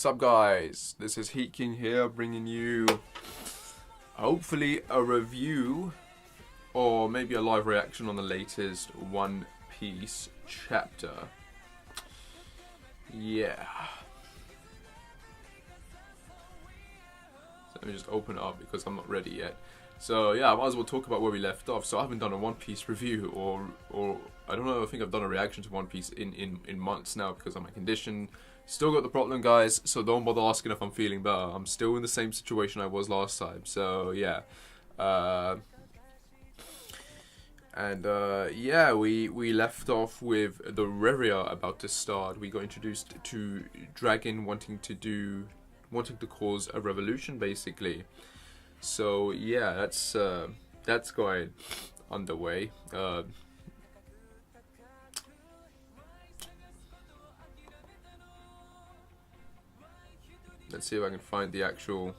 Sup guys, this is Heat King here, bringing you hopefully a review or maybe a live reaction on the latest One Piece chapter. Yeah. So let me just open it up because I'm not ready yet. So yeah, I might as well talk about where we left off. So I haven't done a One Piece review or I don't know, I think I've done a reaction to One Piece in months now because of my condition. Still got the problem, guys, so don't bother asking if I'm feeling better. I'm still in the same situation I was last time, so yeah. Yeah, we left off with the Reverie about to start. We got introduced to Dragon wanting to cause a revolution, basically. So yeah, that's going underway. Let's see if I can find the actual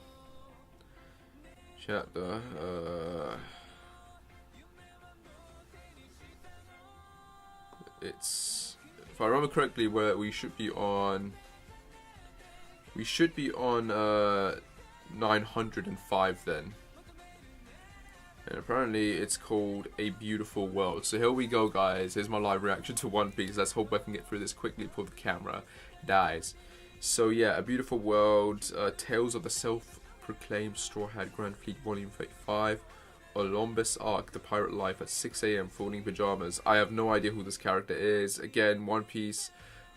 chapter. It's, if I remember correctly, where we should be on. We should be on 905 then. And apparently it's called A Beautiful World. So here we go, guys. Here's my live reaction to One Piece. Let's hope I can get through this quickly before the camera dies. So yeah, A Beautiful World, Tales of the Self-Proclaimed Straw Hat Grand Fleet Volume 35, Olympus Arc, The Pirate Life at 6 AM, Folding Pajamas. I have no idea who this character is. Again, One Piece,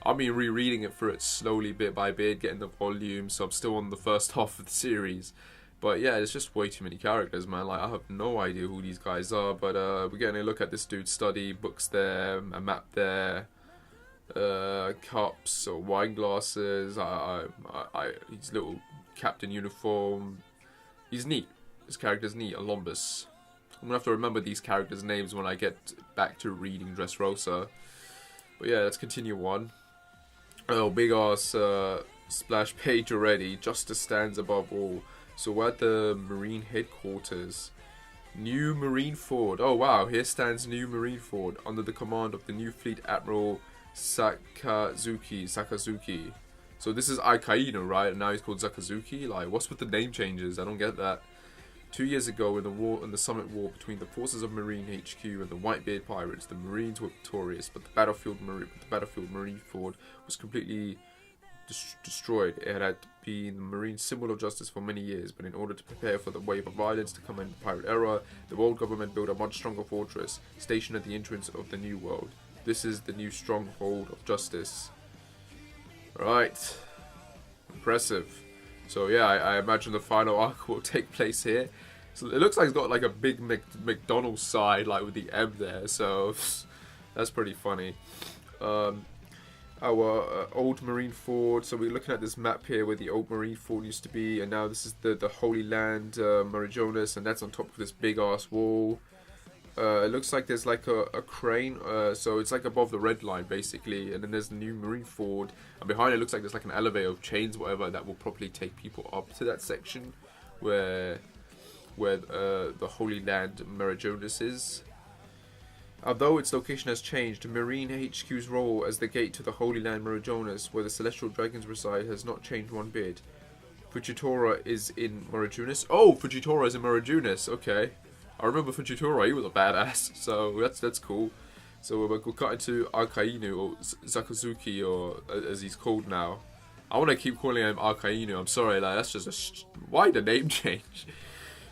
I've been rereading it through it slowly, bit by bit, getting the volume, so I'm still on the first half of the series. But yeah, there's just way too many characters, man. Like, I have no idea who these guys are, but we're getting a look at this dude's study, books there, a map there. Cups or wine glasses. His little captain uniform. He's neat. This character's neat. Olympus. I'm gonna have to remember these characters' names when I get back to reading Dressrosa. But yeah, let's continue on. Oh, big ass splash page already. Justice stands above all. So we're at the Marine headquarters. New Marine Ford. Oh wow, here stands New Marine Ford under the command of the new Fleet Admiral Sakazuki. So this is Akainu, right? And now he's called Sakazuki. Like, what's with the name changes? I don't get that. 2 years ago, in the summit war between the forces of Marine HQ and the Whitebeard pirates, the Marines were victorious, but the battlefield Marine Ford was completely destroyed. It had been the Marine symbol of justice for many years, but in order to prepare for the wave of violence to come in the pirate era, the world government built a much stronger fortress, stationed at the entrance of the New World. This is the new stronghold of justice. Right. Impressive. So yeah, I imagine the final arc will take place here. So it looks like it's got like a big McDonald's side, like with the M there. So that's pretty funny. Our old Marine Ford. So we're looking at this map here where the old Marine Ford used to be. And now this is the Holy Land, Marijonas. And that's on top of this big ass wall. It looks like there's like a crane, so it's like above the red line basically, and then there's the new Marine Ford, and behind it looks like there's like an elevator of chains, whatever, that will probably take people up to that section where the Holy Land Marijonas is. Although its location has changed, Marine HQ's role as the gate to the Holy Land Marijonas, where the Celestial Dragons reside, has not changed one bit. Fujitora is in Marijonas. Oh, Fujitora is in Marijonas, okay. I remember Fujitora, he was a badass, so that's cool. So we're cutting to Akainu, or Sakazuki, or as he's called now. I want to keep calling him Akainu, I'm sorry, like, that's just why the name change?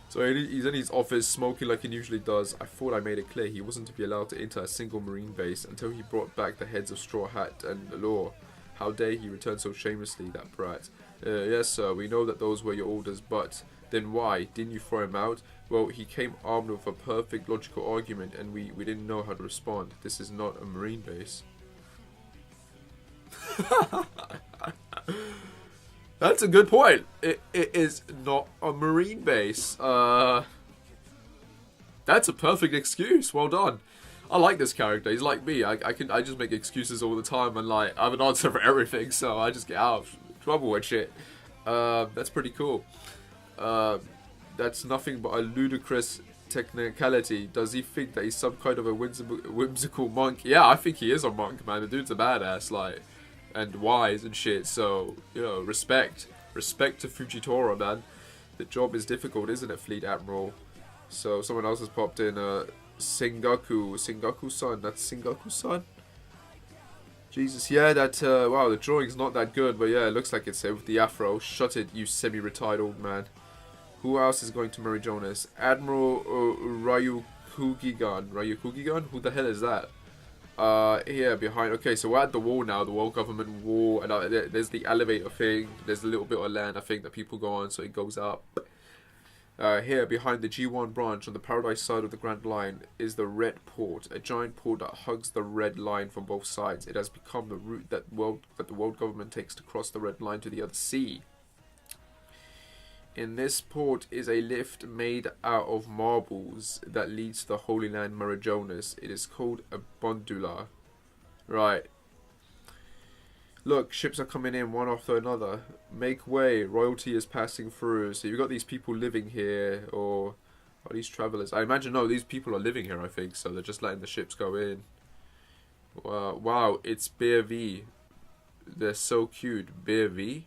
So he's in his office, smoking like he usually does. I thought I made it clear he wasn't to be allowed to enter a single Marine base until he brought back the heads of Straw Hat and Law. How dare he return so shamelessly, that brat. Yes sir, we know that those were your orders, but then why? Didn't you throw him out? Well, he came armed with a perfect logical argument and we didn't know how to respond. This is not a Marine base. That's a good point. It is not a Marine base. That's a perfect excuse. Well done. I like this character. He's like me. I just make excuses all the time and like I have an answer for everything, so I just get out of trouble with shit. That's pretty cool. That's nothing but a ludicrous technicality. Does he think that he's some kind of a whimsical monk? Yeah, I think he is a monk, man. The dude's a badass. Like, and wise and shit. So, you know, respect to Fujitora, man. The job is difficult, isn't it, Fleet Admiral? So someone else has popped in. Sengoku-san. That's Sengoku-san. Jesus, yeah, that, wow, the drawing's not that good, but yeah, it looks like it's with the afro. Shut it, you semi-retired old man. Who else is going to marry Jonas? Admiral Ryukugigan. Ryukugigan? Who the hell is that? Here, behind. Okay, so we're at the wall now, the world government wall, and there's the elevator thing. There's a little bit of land, I think, that people go on, so it goes up. Here, behind the G1 branch on the Paradise side of the Grand Line is the Red Port, a giant port that hugs the Red Line from both sides. It has become the route that the world government takes to cross the Red Line to the other sea. In this port is a lift made out of marbles that leads to the Holy Land Marijonas. It is called a bondula. Right. Look, ships are coming in one after another. Make way, royalty is passing through. So you've got these people living here, or are these travelers? I imagine, no, these people are living here, I think, so they're just letting the ships go in. Wow, it's Beer V. They're so cute. Beer V?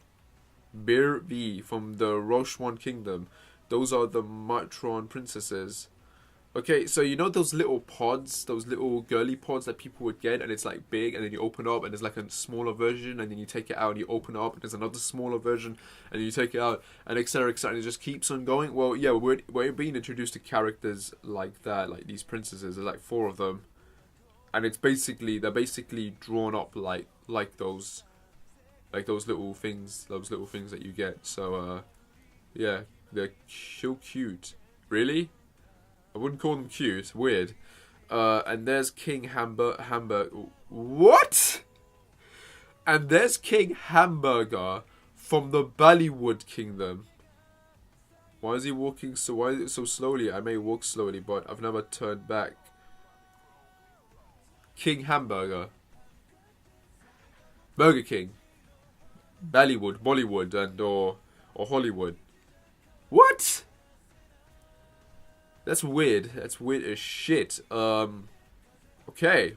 Beer V from the Roshwan Kingdom. Those are the Matron princesses. Okay, so you know those little pods, those little girly pods that people would get, and it's like big, and then you open it up and there's like a smaller version, and then you take it out and you open it up and there's another smaller version, and you take it out, and etc, etc, and it just keeps on going. Well, yeah, we're being introduced to characters like that, like these princesses. There's like 4 of them, and they're basically drawn up like those little things that you get. So yeah, they're so cute. Really? I wouldn't call them cute. Weird. And there's King Hamburger. What? And there's King Hamburger from the Bollywood Kingdom. Why is he walking so? Why is it so slowly? I may walk slowly, but I've never turned back. King Hamburger. Burger King. Bollywood, and or Hollywood. What? That's weird. That's weird as shit. Okay.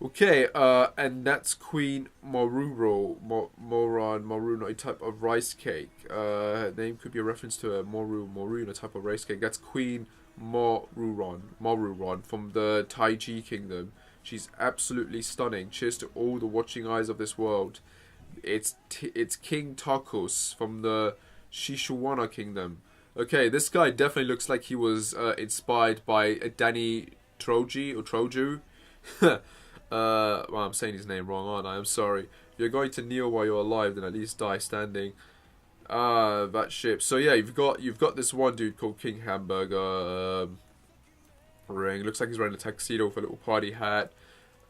Okay, and that's Queen Maruro. Maroon, a type of rice cake. Name could be a reference to a Maroon, a type of rice cake. That's Queen Maruron from the Taiji Kingdom. She's absolutely stunning. Cheers to all the watching eyes of this world. It's King Tarkus from the Shishuwana Kingdom. Okay, this guy definitely looks like he was inspired by Danny Troju. Well, I'm saying his name wrong, aren't I? I'm sorry. If you're going to kneel while you're alive, then at least die standing. That ship. So yeah, you've got this one dude called King Hamburger. Ring. Looks like he's wearing a tuxedo with a little party hat.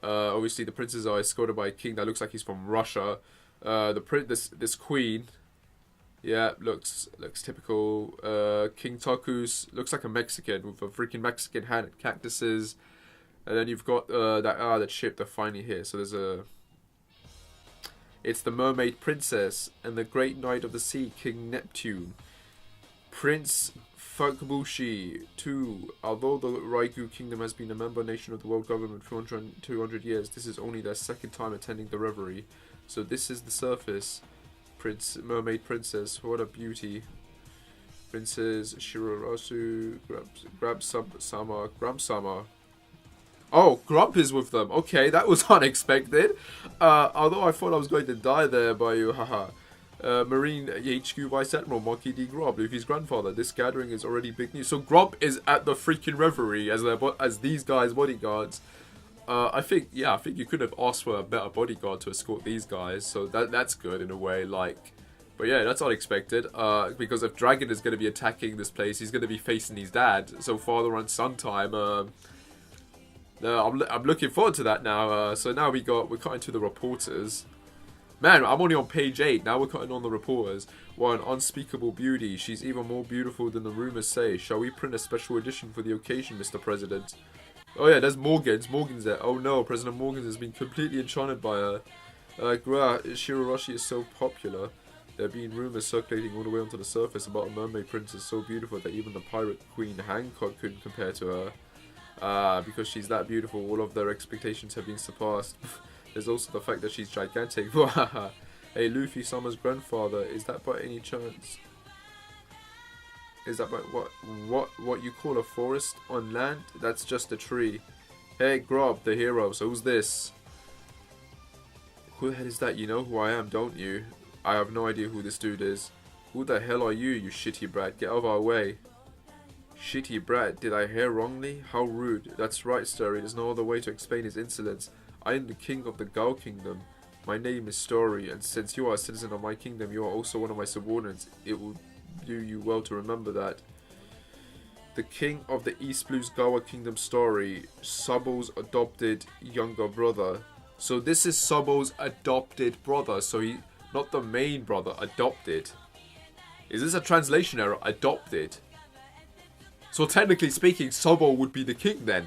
Obviously, the princes are escorted by a king that looks like he's from Russia. This queen. Yeah, looks typical. King Takus looks like a Mexican with a freaking Mexican hat and cactuses. And then you've got that ship they're finally here. So there's it's the Mermaid Princess and the Great Knight of the Sea, King Neptune. Prince Fukabushi 2. Although the Raigu Kingdom has been a member nation of the world government for 200 years, this is only their 2nd time attending the Reverie. So this is the surface. Mermaid Princess, what a beauty. Princess Shirораsu, Grump-sama. Oh, Grump is with them. Okay, that was unexpected. Although I thought I was going to die there by you, haha. Marine HQ Vice Admiral Monkey D. Grump, Luffy's grandfather. This gathering is already big news. So Grump is at the freaking Reverie as these guys' bodyguards. I think you could have asked for a better bodyguard to escort these guys, so that's good in a way, like. But yeah, that's unexpected, because if Dragon is going to be attacking this place, he's going to be facing his dad, so father and son time. I'm looking forward to that now. So now we're cutting to the reporters. Man, I'm only on page 8, now we're cutting on the reporters. What an unspeakable beauty, she's even more beautiful than the rumors say. Shall we print a special edition for the occasion, Mr. President? Oh yeah, there's Morgan's there. Oh no, President Morgan's has been completely enchanted by her. Shiroroshi is so popular. There have been rumors circulating all the way onto the surface about a mermaid princess so beautiful that even the pirate queen Hancock couldn't compare to her. Because she's that beautiful, all of their expectations have been surpassed. There's also the fact that she's gigantic. Hey, Luffy Summer's grandfather, is that by any chance? Is that by what you call a forest on land? That's just a tree. Hey, Grob, the hero. So who's this? Who the hell is that? You know who I am, don't you? I have no idea who this dude is. Who the hell are you, you shitty brat? Get out of our way. Shitty brat, did I hear wrongly? How rude. That's right, Story. There's no other way to explain his insolence. I am the king of the Gao Kingdom. My name is Story, and since you are a citizen of my kingdom, you are also one of my subordinates. It will do you well to remember that. The king of the East Blues Gawa Kingdom, Story, Subo's adopted younger brother. So this is Subo's adopted brother. So he, not the main brother, adopted. Is this a translation error? Adopted. So technically speaking, Subo would be the king then.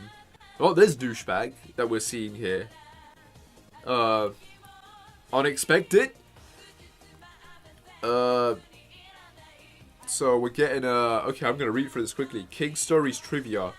Not this douchebag that we're seeing here. Unexpected. So we're getting okay, I'm gonna read through this quickly. King Story's trivia.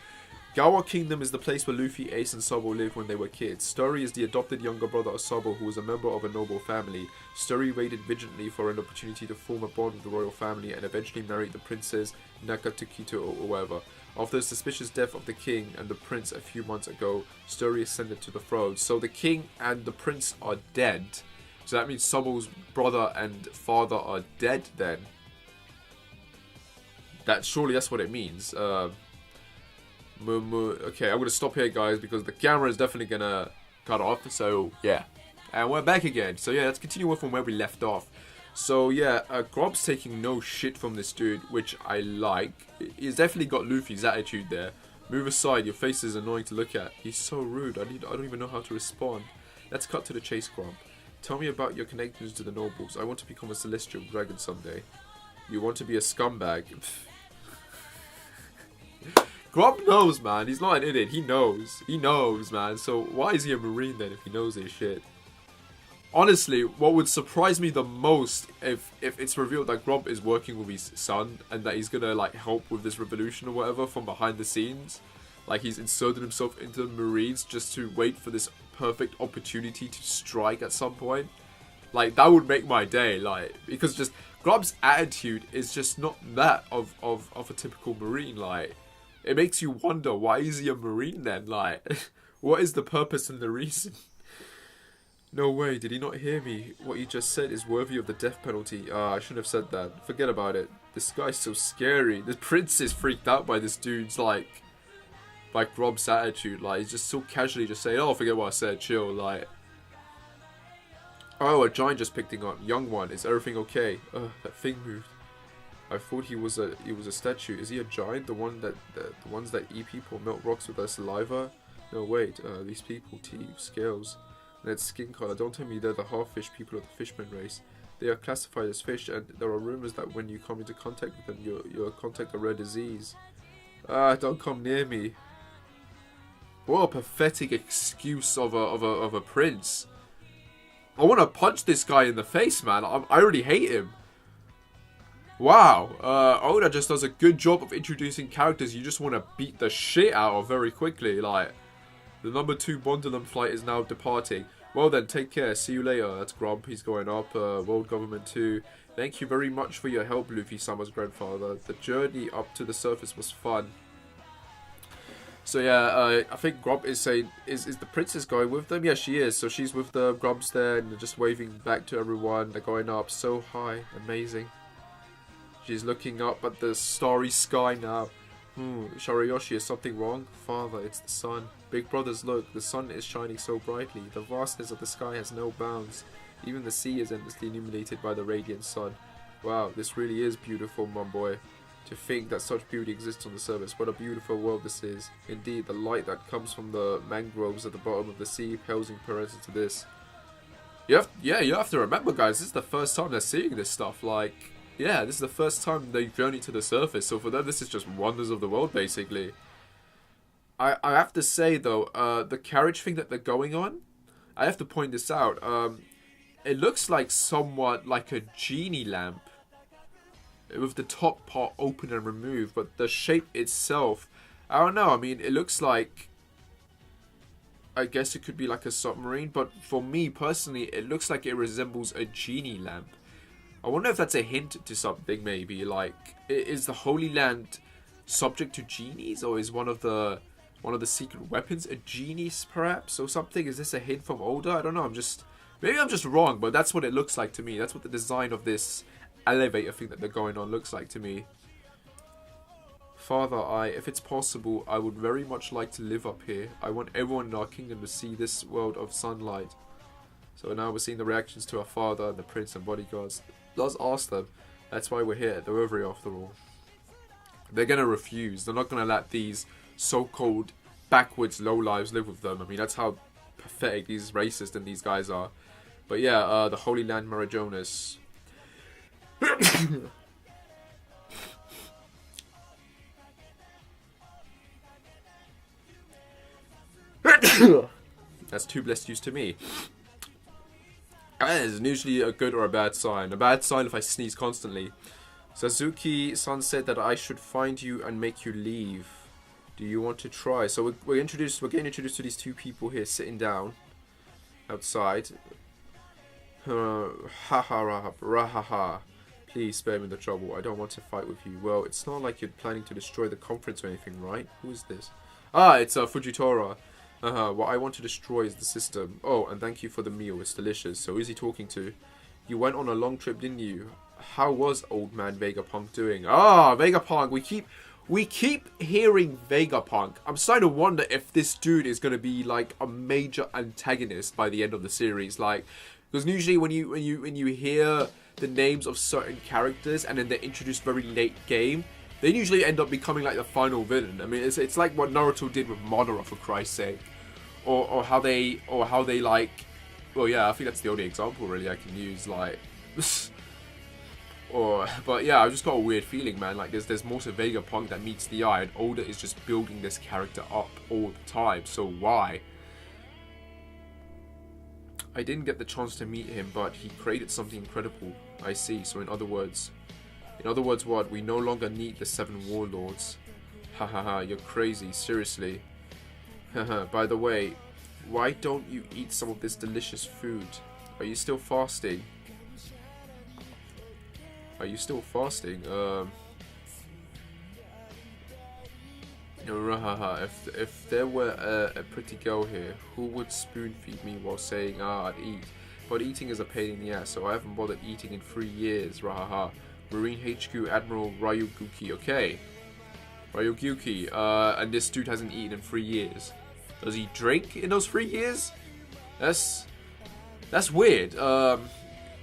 Gawa Kingdom is the place where Luffy, Ace, and Subo lived when they were kids. Story is the adopted younger brother of Subo, who was a member of a noble family. Story waited vigilantly for an opportunity to form a bond with the royal family and eventually married the princess Nakatukito or whatever. After the suspicious death of the king and the prince a few months ago, Story ascended to the throne. So the king and the prince are dead. So that means Subo's brother and father are dead then. Surely that's what it means. Okay, I'm gonna stop here, guys, because the camera is definitely gonna cut off. So yeah, and we're back again. So yeah, let's continue on from where we left off. So yeah, Grob's taking no shit from this dude, which I like. He's definitely got Luffy's attitude there. Move aside, your face is annoying to look at. He's so rude. I don't even know how to respond. Let's cut to the chase, Grob. Tell me about your connections to the nobles. I want to become a celestial dragon someday. You want to be a scumbag? Grob knows, man. He's not an idiot. He knows. He knows, man. So why is he a marine then if he knows this shit? Honestly, what would surprise me the most if it's revealed that Grob is working with his son and that he's gonna like help with this revolution or whatever from behind the scenes. Like he's inserted himself into the Marines just to wait for this perfect opportunity to strike at some point. Like that would make my day. Like because just Grob's attitude is just not that of a typical Marine. Like it makes you wonder, why is he a Marine then? Like what is the purpose and the reason? No way, did he not hear me? What he just said is worthy of the death penalty. I shouldn't have said that. Forget about it. This guy's so scary. The prince is freaked out by this dude's by Grob's attitude. Like he's just so casually just saying, oh, forget what I said, chill, like. Oh, a giant just picked him up. Young one, is everything okay? That thing moved. I thought he was a statue. Is he a giant? The ones that eat people, melt rocks with their saliva? No, wait. These people, teeth, scales, and its skin color. Don't tell me they're the half-fish people of the fishman race. They are classified as fish, and there are rumors that when you come into contact with them, you'll contact a rare disease. Don't come near me. What a pathetic excuse of a prince. I want to punch this guy in the face, man. I already hate him. Wow, Oda just does a good job of introducing characters you just want to beat the shit out of very quickly. Like, the number 2 Bondulum flight is now departing. Well then, take care. See you later. That's Grump. He's going up. World Government 2. Thank you very much for your help, Luffy Summer's grandfather. The journey up to the surface was fun. So yeah, I think Grump is saying, is the princess going with them? Yeah, she is. So she's with the Grumps there and they're just waving back to everyone. They're going up so high. Amazing. She's looking up at the starry sky now. Shariyoshi, is something wrong? Father, it's the sun. Big brothers, look, the sun is shining so brightly. The vastness of the sky has no bounds. Even the sea is endlessly illuminated by the radiant sun. Wow, this really is beautiful, my boy. To think that such beauty exists on the surface. What a beautiful world this is. Indeed, the light that comes from the mangroves at the bottom of the sea pales in comparison to this. You have to remember, guys, this is the first time they're seeing this stuff. Like, yeah, this is the first time they've journeyed to the surface. So for them, this is just wonders of the world, basically. I have to say, though, the carriage thing that they're going on, I have to point this out. It looks like somewhat like a genie lamp, with the top part open and removed, but the shape itself, I don't know. I mean, it looks like I guess it could be like a submarine, but for me personally, it looks like it resembles a genie lamp. I wonder if that's a hint to something, maybe. Like, is the Holy Land subject to genies, or is one of the secret weapons a genie, perhaps, or something? Is this a hint from Older? I don't know. Maybe I'm just wrong, but that's what it looks like to me. That's what the design of this elevator thing that they're going on looks like to me. Father, if it's possible, I would very much like to live up here. I want everyone in our kingdom to see this world of sunlight. So now we're seeing the reactions to our father and the prince and bodyguards. Let's ask them. That's why we're here at the Reverie, after all. They're going to refuse. They're not going to let these so-called backwards lowlives live with them. I mean, that's how pathetic these racist and these guys are. But yeah, the Holy Land Marijonas. That's two blessed yous to me. That is usually a good or a bad sign. A bad sign if I sneeze constantly. Suzuki-san said that I should find you and make you leave. Do you want to try? So we're getting introduced to these two people here sitting down outside. Ha ha ha. Please spare me the trouble. I don't want to fight with you. Well, it's not like you're planning to destroy the conference or anything, right? Who is this? Ah, it's Fujitora. What I want to destroy is the system. Oh, and thank you for the meal. It's delicious. So who's he talking to? You went on a long trip, didn't you? How was old man Vegapunk doing? Ah, Vegapunk. We keep hearing Vegapunk. I'm starting to wonder if this dude is going to be like a major antagonist by the end of the series. Like, because usually when you hear the names of certain characters and then they're introduced very late game, they usually end up becoming like the final villain. I mean, it's like what Naruto did with Madara, for Christ's sake, or how they like. Well, yeah, I think that's the only example really I can use. Like, but yeah, I've just got a weird feeling, man. Like, there's more to Vegapunk that meets the eye, and Oda is just building this character up all the time. So why? I didn't get the chance to meet him, but he created something incredible. I see. So in other words what? We no longer need the 7 warlords. Ha ha ha, you're crazy, seriously. Haha, by the way, why don't you eat some of this delicious food? Are you still fasting? If there were a pretty girl here, who would spoon feed me while saying, I'd eat? But eating is a pain in the ass, so I haven't bothered eating in 3 years, rahaha. Marine HQ Admiral Ryuguki, okay. Ryuguki, and this dude hasn't eaten in 3 years. Does he drink in those 3 years? That's weird.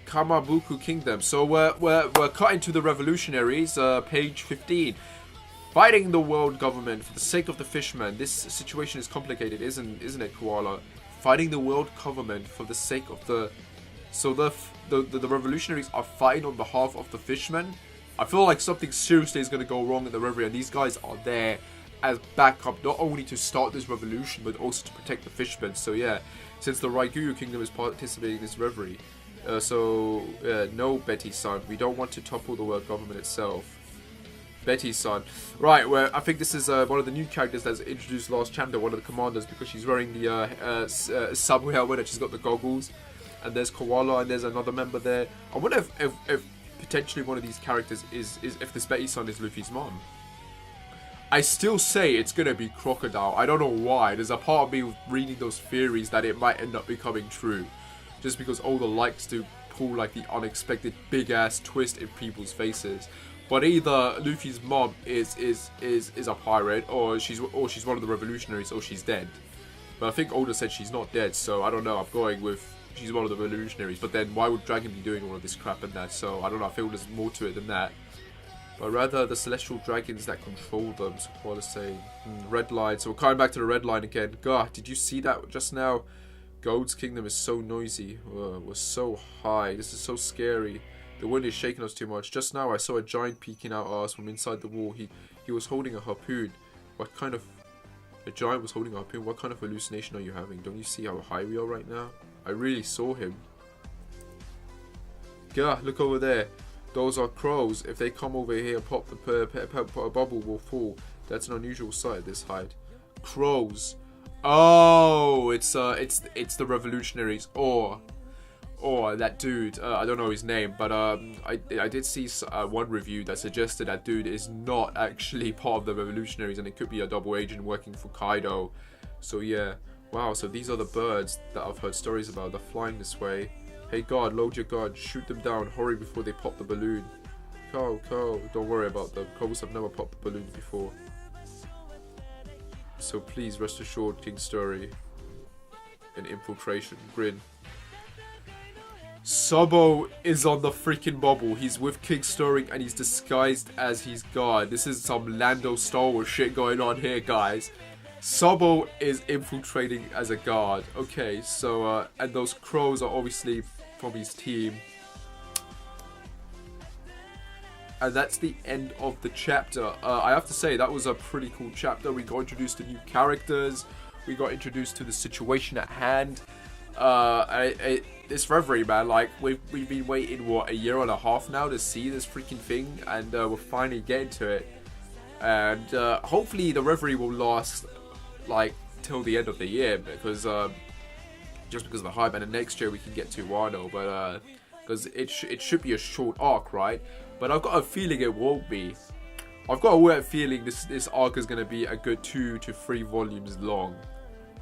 Kamabuku Kingdom. So we're cutting to the revolutionaries, page 15. Fighting the world government for the sake of the fishmen. This situation is complicated, isn't it, Koala? Fighting the world government for the sake of the... So the revolutionaries are fighting on behalf of the fishmen. I feel like something seriously is going to go wrong in the Reverie, and these guys are there as backup, not only to start this revolution, but also to protect the fishmen. So yeah, since the Raiguru Kingdom is participating in this Reverie. No, Betty-san, we don't want to topple the world government itself. Betty-san. Right, well, I think this is one of the new characters that's introduced last chapter, one of the commanders, because she's wearing the subway helmet and she's got the goggles. And there's Koala and there's another member there. I wonder if potentially one of these characters is if this Betty-san is Luffy's mom. I still say it's going to be Crocodile. I don't know why. There's a part of me reading those theories that it might end up becoming true. Just because Oda likes to pull like the unexpected big ass twist in people's faces. But either Luffy's mom is a pirate, or she's one of the revolutionaries, or she's dead. But I think Oda said she's not dead, so I don't know. I'm going with she's one of the revolutionaries. But then why would Dragon be doing all of this crap and that? So I don't know. I feel there's more to it than that. But rather the celestial dragons that control them. So what to say? Red line. So we're coming back to the red line again. God, did you see that just now? Gold's kingdom is so noisy. We're so high. This is so scary. The wind is shaking us too much. Just now I saw a giant peeking out at us from inside the wall. He was holding a harpoon. What kind of... A giant was holding a harpoon? What kind of hallucination are you having? Don't you see how high we are right now? I really saw him. Gah, look over there. Those are crows. If they come over here and pop a bubble will fall. That's an unusual sight at this height. Crows. Oh, it's the revolutionaries, or that dude. I don't know his name, but I did see one review that suggested that dude is not actually part of the revolutionaries, and it could be a double agent working for Kaido. So yeah, wow. So these are the birds that I've heard stories about. They're flying this way. Hey guard, load your gun. Shoot them down. Hurry before they pop the balloon. Ko, don't worry about them. Kobols have never popped the balloons before. So please rest assured, King Story. An infiltration grin. Sobo is on the freaking bubble. He's with King Story and he's disguised as his guard. This is some Lando Star Wars shit going on here, guys. Sobo is infiltrating as a guard. Okay, so and those crows are obviously from his team. And that's the end of the chapter. I have to say, that was a pretty cool chapter. We got introduced to new characters. We got introduced to the situation at hand. This Reverie, man, like, we've been waiting, what, a year and a half now to see this freaking thing. And we're finally getting to it. And hopefully the Reverie will last, like, till the end of the year. Because, just because of the hype. And then next year we can get to Wano. But, because it should be a short arc, right? But I've got a feeling it won't be. I've got a weird feeling this arc is going to be a good 2 to 3 volumes long.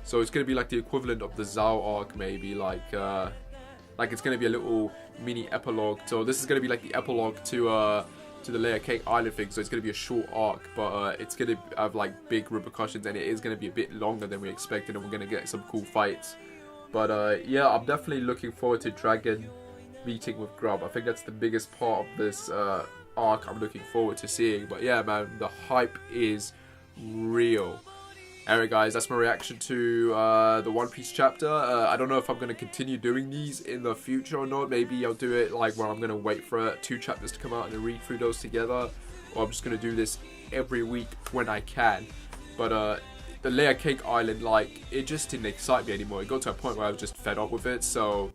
So it's going to be like the equivalent of the Zao arc, maybe. Like it's going to be a little mini epilogue. So this is going to be like the epilogue to the Layer Cake Island thing. So it's going to be a short arc, but it's going to have like big repercussions, and it is going to be a bit longer than we expected, and we're going to get some cool fights. But yeah, I'm definitely looking forward to Dragon meeting with Grub. I think that's the biggest part of this arc I'm looking forward to seeing. But yeah, man, the hype is real. Anyway, guys, that's my reaction to the One Piece chapter. I don't know if I'm going to continue doing these in the future or not. Maybe I'll do it like where I'm going to wait for 2 chapters to come out and then read through those together. Or I'm just going to do this every week when I can. But the Layer Cake Island, like, it just didn't excite me anymore. It got to a point where I was just fed up with it. So,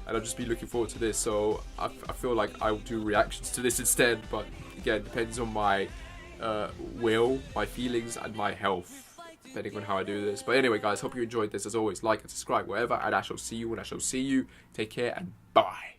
and I'll just be looking forward to this. So I feel like I'll do reactions to this instead. But again, depends on my will, my feelings, and my health, depending on how I do this. But anyway, guys, hope you enjoyed this. As always, like and subscribe wherever, and I shall see you when I shall see you. Take care and bye.